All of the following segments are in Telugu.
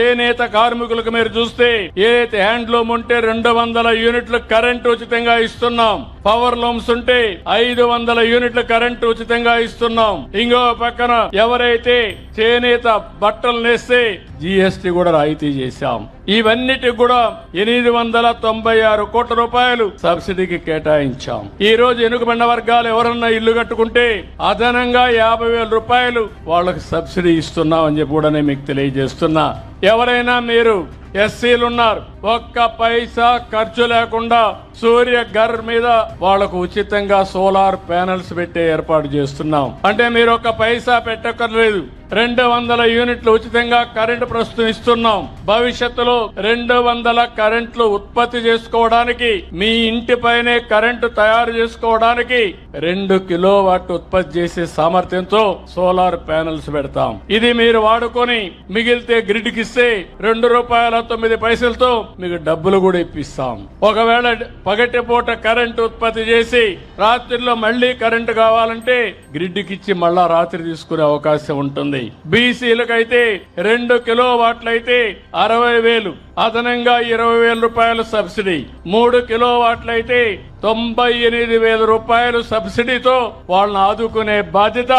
చేనేత కార్మికులకు మీరు చూస్తే ఏదైతే హ్యాండ్లూమ్ ఉంటే 200 యూనిట్లు కరెంటు ఉచితంగా ఇస్తున్నాం. పవర్ లూమ్స్ ఉంటే 500 యూనిట్ల కరెంటు ఉచితంగా ఇస్తున్నాం. ఇంకో పక్కన ఎవరైతే చేనేత బట్టలు నేస్తే జీఎస్టీ కూడా రాయితీ చేశాం. ఇవన్నిటికి కూడా 896 కోట్ల రూపాయలు సబ్సిడీకి కేటాయించాం. ఈ రోజు వెనుకబడిన వర్గాలు ఎవరన్నా ఇల్లు కట్టుకుంటే అదనంగా 50,000 రూపాయలు వాళ్ళకి సబ్సిడీ ఇస్తున్నాం అని చెప్పి కూడా నేను మీకు తెలియజేస్తున్నా. ఎవరైనా మీరు ఎస్సీలున్నారు, ఒక్క పైసా ఖర్చు లేకుండా సూర్య ఘర్ మీద వాళ్లకు ఉచితంగా సోలార్ ప్యానెల్స్ పెట్టే ఏర్పాటు చేస్తున్నాం. అంటే మీరు ఒక్క పైసా పెట్టక్కర్లేదు. 200 యూనిట్లు ఉచితంగా కరెంటు ప్రస్తుతం ఇస్తున్నాం. భవిష్యత్తులో 200 కరెంట్లు ఉత్పత్తి చేసుకోవడానికి, మీ ఇంటిపైనే కరెంటు తయారు చేసుకోవడానికి 2 కిలోవాట్ ఉత్పత్తి చేసే సామర్థ్యంతో సోలార్ ప్యానెల్స్ పెడతాం. ఇది మీరు వాడుకొని మిగిలితే గ్రిడ్ కి ఇస్తే ₹2.09 మీకు డబ్బులు కూడా ఇప్పిస్తాం. ఒకవేళ పగటిపూట కరెంటు ఉత్పత్తి చేసి రాత్రిలో మళ్లీ కరెంటు కావాలంటే గ్రిడ్ కి ఇచ్చి మళ్ళా రాత్రి తీసుకునే అవకాశం ఉంటుంది. బీసీలకైతే 2 కిలోవాట్లయితే 60,000, అదనంగా 20,000 రూపాయలు సబ్సిడీ. 3 కిలోవాట్లయితే 98,000 రూపాయలు సబ్సిడీతో వాళ్ళని ఆదుకునే బాధ్యత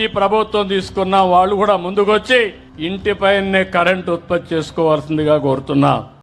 ఈ ప్రభుత్వం తీసుకున్నాం. వాళ్ళు కూడా ముందుకొచ్చి ఇంటిపైనే కరెంటు ఉత్పత్తి చేసుకోవాల్సిందిగా కోరుతున్నా.